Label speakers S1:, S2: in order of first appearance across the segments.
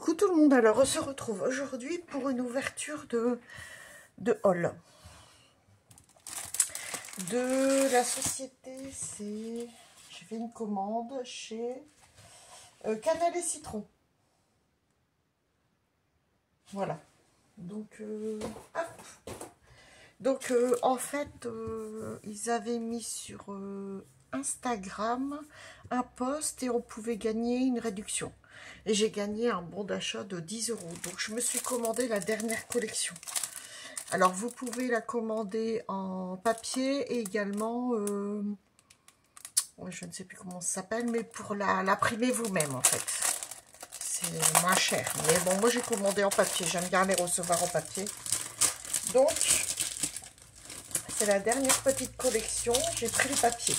S1: Coucou tout le monde, alors on se retrouve aujourd'hui pour une ouverture de haul. De la société, j'ai fait une commande chez Cannelle et Citron. Voilà. Donc, en fait, ils avaient mis sur Instagram un post et on pouvait gagner une réduction. Et j'ai gagné un bon d'achat de 10 €. Donc, je me suis commandé la dernière collection. Alors, vous pouvez la commander en papier et également, je ne sais plus comment ça s'appelle, mais pour l'imprimer vous-même, en fait. C'est moins cher. Mais bon, moi, j'ai commandé en papier. J'aime bien les recevoir en papier. Donc, c'est la dernière petite collection. J'ai pris le papier.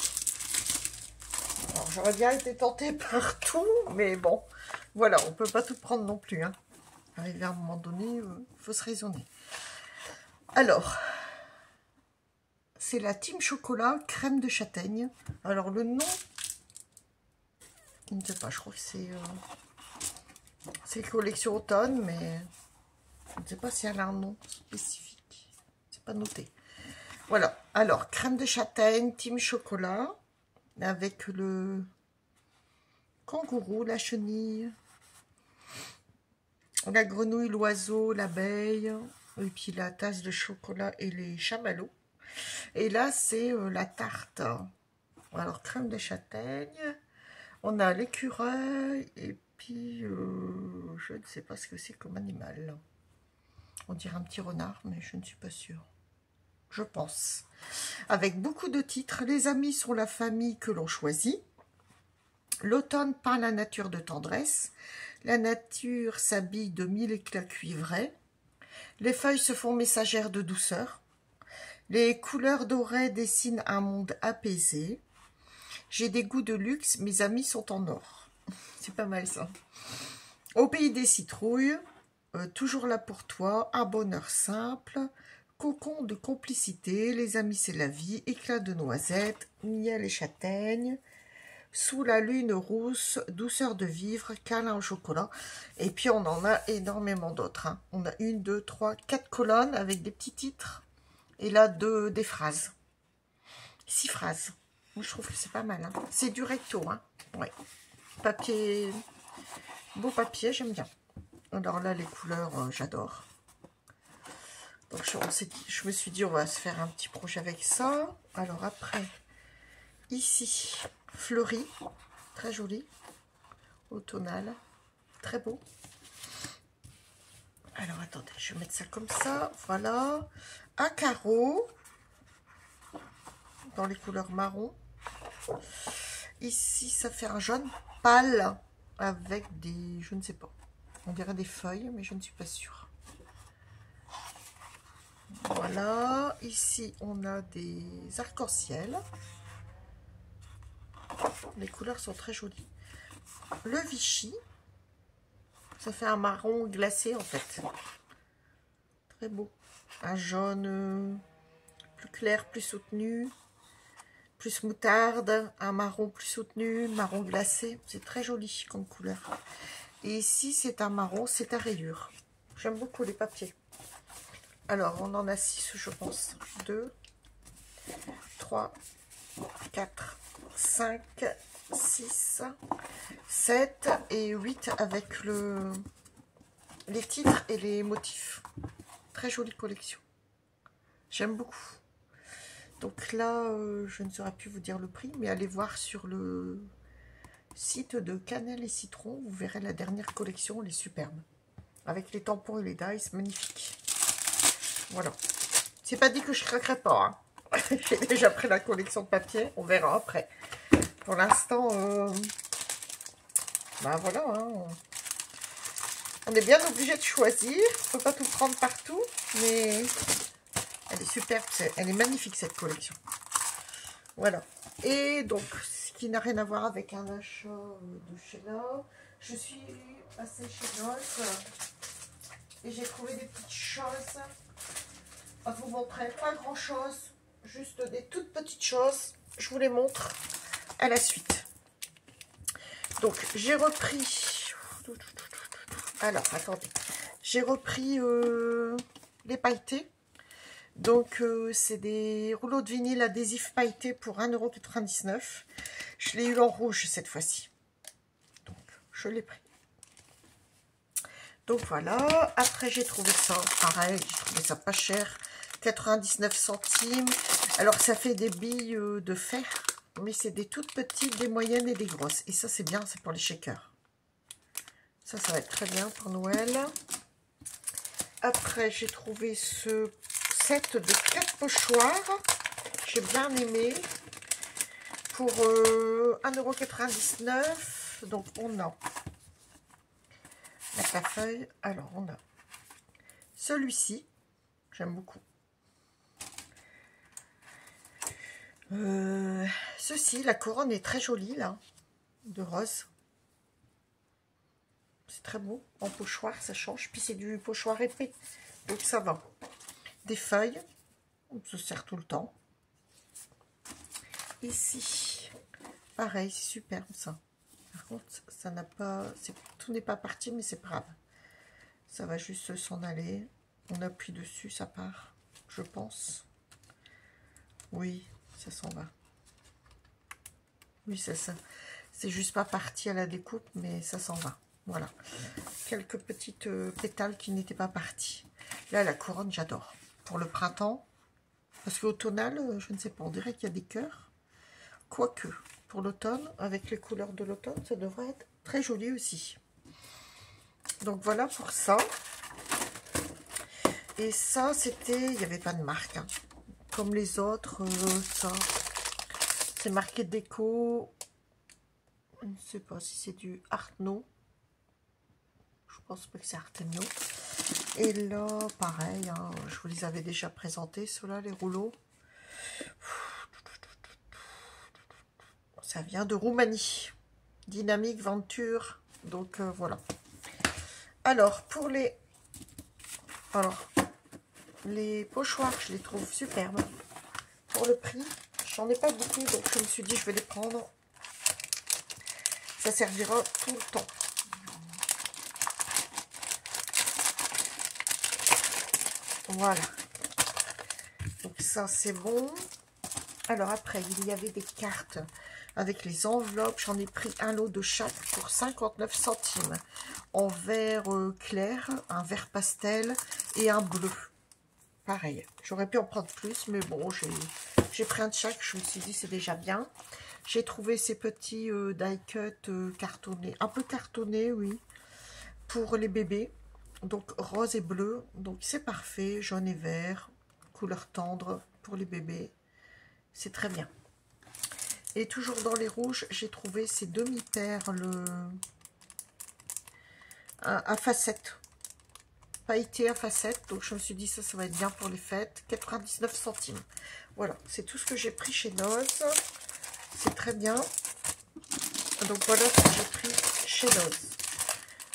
S1: Alors, j'aurais bien été tentée par tout, mais bon, voilà, on ne peut pas tout prendre non plus. Hein. Arrivé à un moment donné, il faut se raisonner. Alors, c'est la Team Chocolat Crème de Châtaigne. Alors, le nom, je ne sais pas, je crois que c'est collection automne, mais je ne sais pas si elle a un nom spécifique. C'est pas noté. Voilà, alors, crème de châtaigne, Team Chocolat, avec le kangourou, la chenille, la grenouille, l'oiseau, l'abeille, et puis la tasse de chocolat et les chamallows. Et là, c'est la tarte. Alors, crème de châtaigne, on a l'écureuil, et puis, je ne sais pas ce que c'est comme animal. On dirait un petit renard, mais je ne suis pas sûre. Je pense. Avec beaucoup de titres. Les amis sont la famille que l'on choisit. L'automne peint la nature de tendresse. La nature s'habille de 1000 éclats cuivrés. Les feuilles se font messagères de douceur. Les couleurs dorées dessinent un monde apaisé. J'ai des goûts de luxe, mes amis sont en or. C'est pas mal ça. Au pays des citrouilles, toujours là pour toi, un bonheur simple, cocon de complicité, les amis c'est la vie, éclat de noisettes, miel et châtaigne, sous la lune rousse, douceur de vivre, câlin au chocolat. Et puis on en a énormément d'autres. Hein. On a 1, 2, 3, 4 colonnes avec des petits titres. Et là, des phrases. 6 phrases. Moi, je trouve que c'est pas mal. Hein. C'est du recto. Hein. Ouais. Papier, beau papier, j'aime bien. Alors là, les couleurs, j'adore. Donc, je me suis dit, on va se faire un petit projet avec ça. Alors après, ici, fleuri. Très joli. Automnal. Très beau. Alors, attendez, je vais mettre ça comme ça. Voilà. Un carreau. Dans les couleurs marron. Ici, ça fait un jaune pâle avec des, je ne sais pas, on dirait des feuilles, mais je ne suis pas sûre. Voilà, ici, on a des arcs-en-ciel. Les couleurs sont très jolies. Le Vichy, ça fait un marron glacé, en fait. Très beau. Un jaune plus clair, plus soutenu. Plus moutarde, un marron plus soutenu, marron glacé. C'est très joli comme couleur. Et ici, c'est un marron, c'est à rayures. J'aime beaucoup les papiers. Alors, on en a 6, je pense. 2, 3, 4, 5, 6, 7 et 8 avec les titres et les motifs. Très jolie collection. J'aime beaucoup. Donc là, je ne saurais plus vous dire le prix, mais allez voir sur le site de Cannelle et Citron. Vous verrez la dernière collection, elle est superbe. Avec les tampons et les dice, magnifique. Voilà. C'est pas dit que je craquerai pas. Hein. J'ai déjà pris la collection de papier, on verra après. Pour l'instant, ben voilà. Hein. On est bien obligé de choisir. Il ne faut pas tout prendre partout, mais... Elle est superbe, elle est magnifique cette collection. Voilà. Et donc, ce qui n'a rien à voir avec un achat de chez là, je suis passée chez Noce et j'ai trouvé des petites choses à vous montrer. Pas grand chose, juste des toutes petites choses. Je vous les montre à la suite. Donc, j'ai repris Alors, attendez. J'ai repris les pailletés. Donc, c'est des rouleaux de vinyle adhésif pailleté pour 1,99 €. Je l'ai eu en rouge cette fois-ci. Donc, je l'ai pris. Donc, voilà. Après, j'ai trouvé ça, pareil, j'ai trouvé ça pas cher. 99 centimes. Alors, ça fait des billes de fer. Mais c'est des toutes petites, des moyennes et des grosses. Et ça, c'est bien, c'est pour les shakers. Ça va être très bien pour Noël. Après, j'ai trouvé ce set de 4 pochoirs. J'ai bien aimé. Pour 1,99 €. Donc, on a la feuille. Alors, on a celui-ci. J'aime beaucoup. Ceci, la couronne est très jolie, là. De rose. C'est très beau. En pochoir, ça change. Puis, c'est du pochoir épais. Donc, ça va. Des feuilles. On se sert tout le temps. Ici, pareil, c'est superbe ça. Par contre, ça n'a pas, tout n'est pas parti, mais c'est pas grave. Ça va juste s'en aller. On appuie dessus, ça part, je pense. Oui, ça s'en va. Oui, c'est ça. C'est juste pas parti à la découpe, mais ça s'en va. Voilà. Quelques petites pétales qui n'étaient pas partis. Là, la couronne, j'adore. Pour le printemps, parce qu'au tonal, je ne sais pas, on dirait qu'il y a des cœurs. Quoique, pour l'automne, avec les couleurs de l'automne, ça devrait être très joli aussi. Donc voilà pour ça. Et ça, c'était, il n'y avait pas de marque. Hein. Comme les autres, ça, c'est marqué déco. Je ne sais pas si c'est du Artno. Je pense pas que c'est Artno. Et là, pareil, hein, je vous les avais déjà présentés, ceux-là, les rouleaux. Ça vient de Roumanie. Dynamique Venture. Donc, voilà. Alors, pour les... Alors, les pochoirs, je les trouve superbes. Pour le prix, j'en ai pas beaucoup, donc je me suis dit, je vais les prendre. Ça servira tout le temps. Voilà. Donc ça, c'est bon. Alors après, il y avait des cartes avec les enveloppes. J'en ai pris un lot de chaque pour 59 centimes. En vert clair, un vert pastel et un bleu. Pareil. J'aurais pu en prendre plus, mais bon, j'ai pris un de chaque. Je me suis dit, c'est déjà bien. J'ai trouvé ces petits die cut cartonnés. Un peu cartonnés, oui. Pour les bébés. Donc rose et bleu. Donc c'est parfait. Jaune et vert. Couleur tendre pour les bébés. C'est très bien. Et toujours dans les rouges, j'ai trouvé ces demi-perles à facettes. Pailleté à facettes. Donc je me suis dit, ça va être bien pour les fêtes. 99 centimes. Voilà, c'est tout ce que j'ai pris chez Noz. C'est très bien. Donc voilà ce que j'ai pris chez Noz.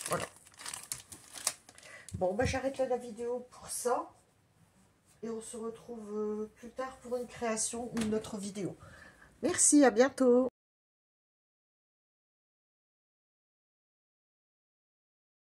S1: Voilà. Bon, bah, j'arrête là la vidéo pour ça. Et on se retrouve plus tard pour une création ou une autre vidéo. Merci, à bientôt.